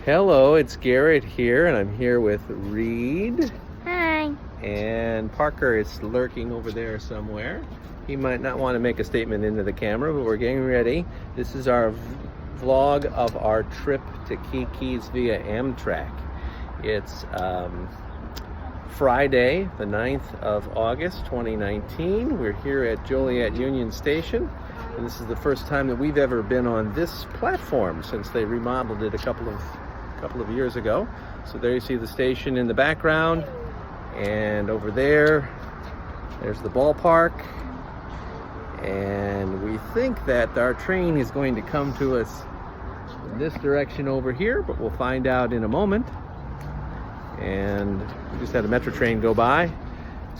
Hello, it's Garrett here, and I'm here with Reed. Hi. And Parker is lurking over there somewhere. He might not want to make a statement into the camera, but we're getting ready. This is our vlog of our trip to Kiki's via Amtrak. It's Friday, the 9th of August, 2019. We're here at Joliet Union Station, and this is the first time that we've ever been on this platform since they remodeled it a couple of years ago. So there you see the station in the background, and over there's the ballpark, and we think that our train is going to come to us in this direction over here, but we'll find out in a moment. And we just had a metro train go by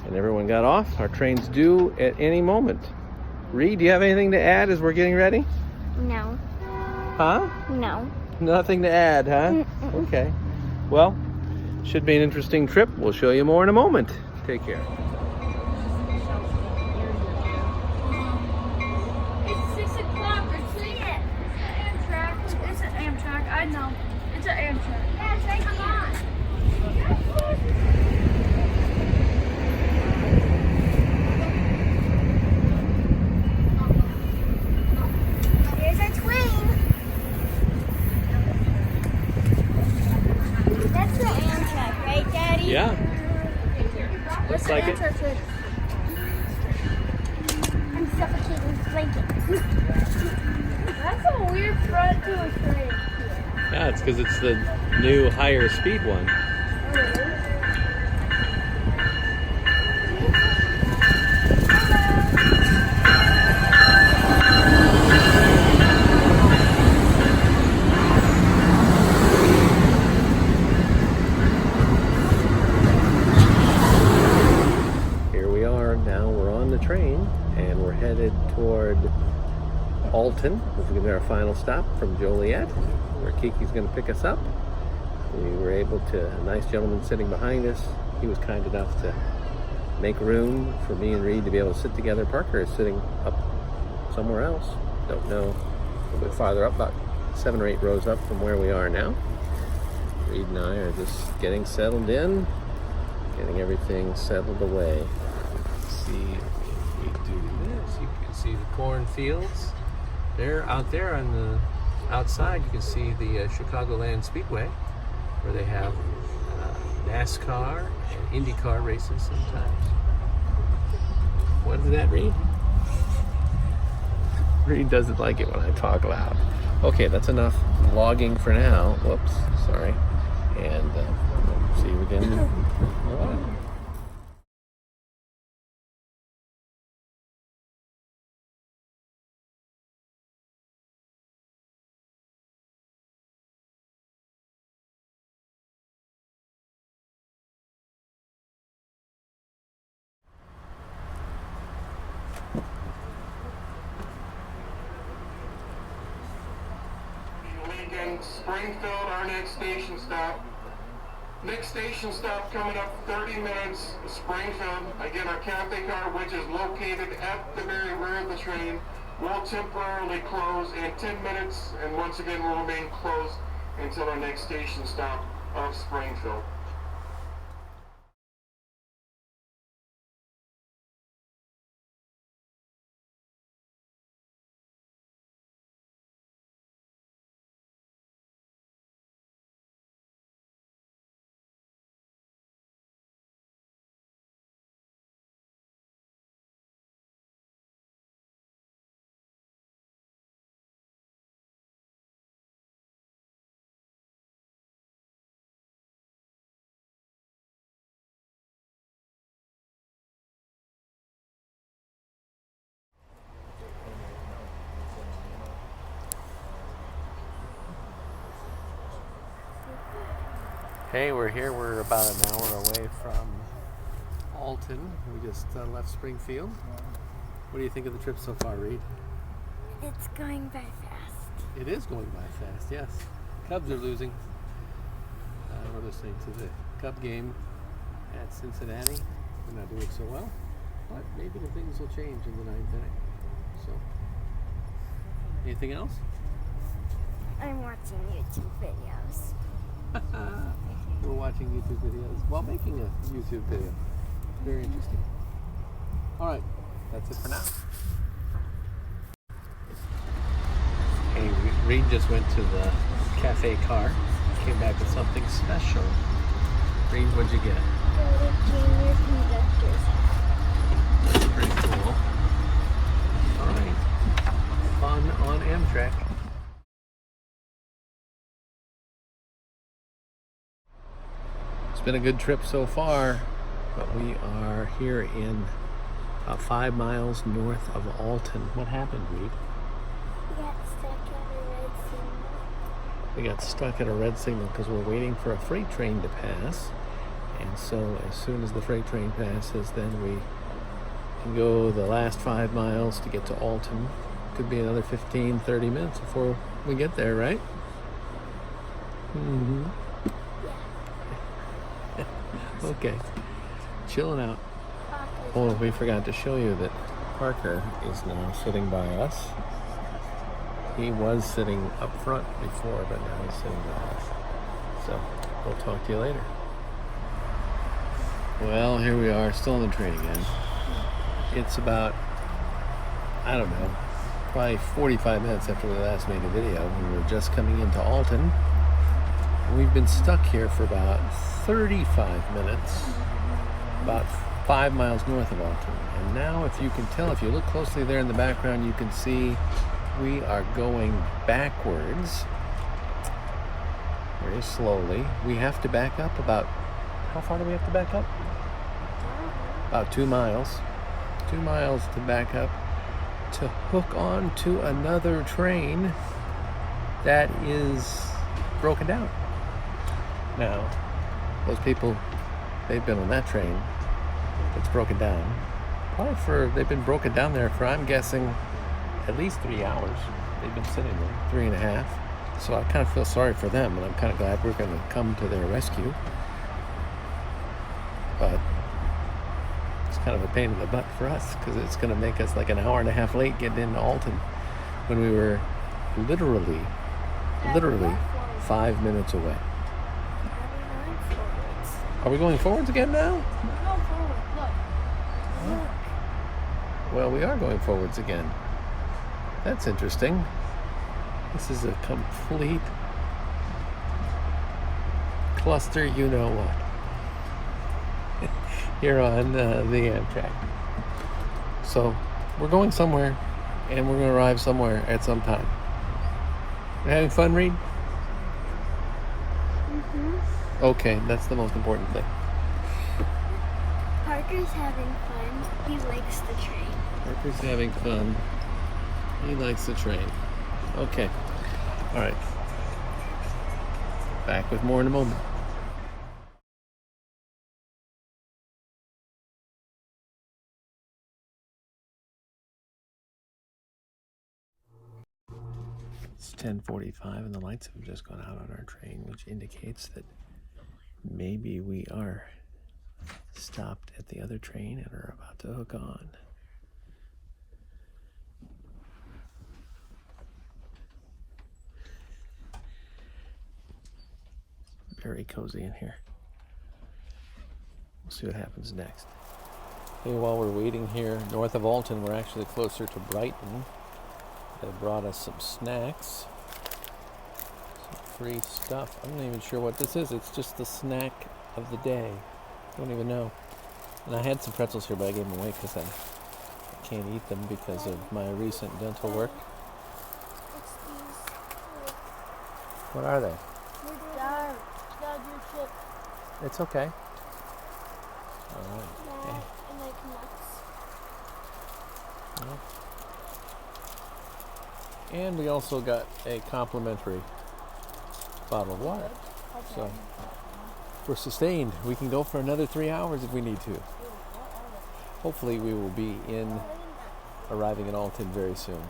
and everyone got off. Our train's due at any moment. Reed, do you have anything to add as we're getting ready? No. Huh? No. Nothing to add, huh? Okay. Well, should be an interesting trip. We'll show you more in a moment. Take care. It's 6 o'clock. It's Amtrak. It's an Amtrak. I know. It's an Amtrak. Yeah, come on. Here's our train. That's the Amtrak, right, Daddy? Yeah. What's Looks like it. Amtrak say? I'm suffocating this blanket. That's a weird front to a train. Yeah, it's because it's the new higher speed one. Here we are, now we're on the train and we're headed toward Alton, which is going to be our final stop from Joliet, where Kiki's going to pick us up. We were able to, a nice gentleman sitting behind us, he was kind enough to make room for me and Reed to be able to sit together. Parker is sitting up somewhere else, don't know, a little bit farther up, about 7 or 8 rows up from where we are now. Reed and I are just getting settled in, getting everything settled away. See if we do this, you can see the cornfields. There, out there on the outside, you can see the Chicagoland Speedway, where they have NASCAR and IndyCar races sometimes. What did that read? Reed doesn't like it when I talk loud. Okay, that's enough vlogging for now. Whoops, sorry. And see you again in a while. Lincoln, Springfield, our next station stop. Next station stop coming up 30 minutes, Springfield. Again, our cafe car, which is located at the very rear of the train, will temporarily close in 10 minutes, and once again will remain closed until our next station stop of Springfield. Hey, we're here. We're about an hour away from Alton. We just left Springfield. What do you think of the trip so far, Reed? It's going by fast. It is going by fast, yes. Cubs are losing. We're listening to the Cub game at Cincinnati. They're not doing so well, but maybe the things will change in the ninth inning. So, anything else? I'm watching YouTube videos. We're watching YouTube videos while making a YouTube video. Very interesting. All right, that's it for now. Hey, Reed just went to the cafe car. Came back with something special. Reed, what'd you get? Junior conductors. That's pretty cool. All right, fun on Amtrak. It's been a good trip so far, but we are here in 5 miles north of Alton. What happened, Reed? We got stuck at a red signal. We got stuck at a red signal because we're waiting for a freight train to pass. And so as soon as the freight train passes, then we can go the last 5 miles to get to Alton. Could be another 15-30 minutes before we get there, right? Mm-hmm. Okay, chilling out. Oh, we forgot to show you that Parker is now sitting by us. He was sitting up front before, but now he's sitting by us. So, we'll talk to you later. Well, here we are, still on the train again. It's about, I don't know, probably 45 minutes after we last made a video. We were just coming into Alton. We've been stuck here for about 35 minutes, about 5 miles north of Alton. And now, if you can tell, if you look closely there in the background, you can see we are going backwards very slowly. We have to back up about, how far do we have to back up? About 2 miles. 2 miles to back up to hook on to another train that is broken down. Now, those people, they've been on that train that's broken down. Probably they've been broken down there for, I'm guessing, at least 3 hours. They've been sitting there, 3.5. So I kind of feel sorry for them, and I'm kind of glad we're going to come to their rescue. But it's kind of a pain in the butt for us, because it's going to make us like an hour and a half late getting into Alton when we were literally 5 minutes away. Are we going forwards again now? Go forward. Look. Well, we are going forwards again. That's interesting. This is a complete cluster, you know what, here on the Amtrak. So we're going somewhere, and we're going to arrive somewhere at some time. You having fun, Reed? Okay, that's the most important thing. Parker's having fun. He likes the train. Parker's having fun. He likes the train. Okay. All right. Back with more in a moment. It's 10:45 and the lights have just gone out on our train, which indicates that maybe we are stopped at the other train and are about to hook on. Very cozy in here. We'll see what happens next. Hey, while we're waiting here north of Alton, we're actually closer to Brighton. They brought us some snacks, some free stuff. I'm not even sure what this is. It's just the snack of the day. Don't even know. And I had some pretzels here, but I gave them away because I can't eat them because of my recent dental work. It's these. What are they? Dad, Dad, your chip. It's okay. All right. Dad, and like nuts. Well. And we also got a complimentary bottle of water. So we're sustained. We can go for another 3 hours if we need to. Hopefully we will be arriving in Alton very soon.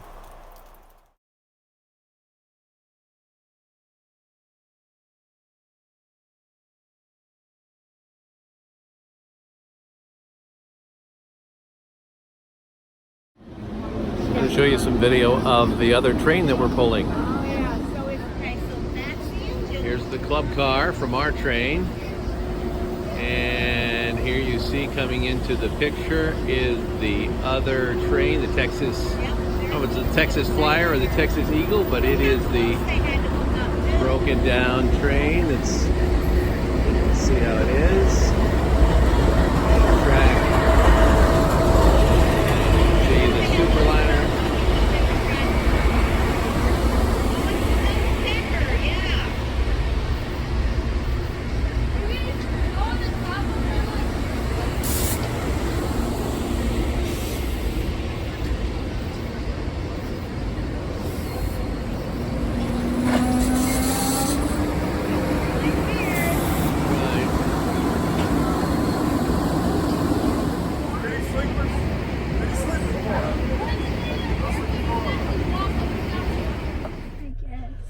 I'm going to show you some video of the other train that we're pulling. Oh yeah. So it's okay. So that's the engine. Here's the club car from our train. And here you see coming into the picture is the other train, the Texas, oh, it's the Texas Flyer or the Texas Eagle, but it is the broken down train. Let's see how it is. Track. See the Superliner.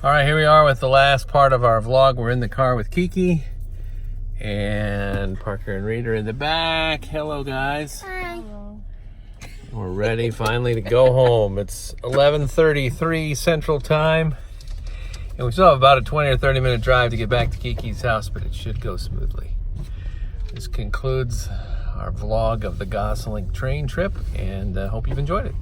All right, here we are with the last part of our vlog. We're in the car with Kiki and Parker and Reed are in the back. Hello, guys. Hi. We're ready finally to go home. It's 11:33 Central Time, and we still have about a 20 or 30 minute drive to get back to Kiki's house, but it should go smoothly. This concludes our vlog of the Gosselink train trip, and I hope you've enjoyed it.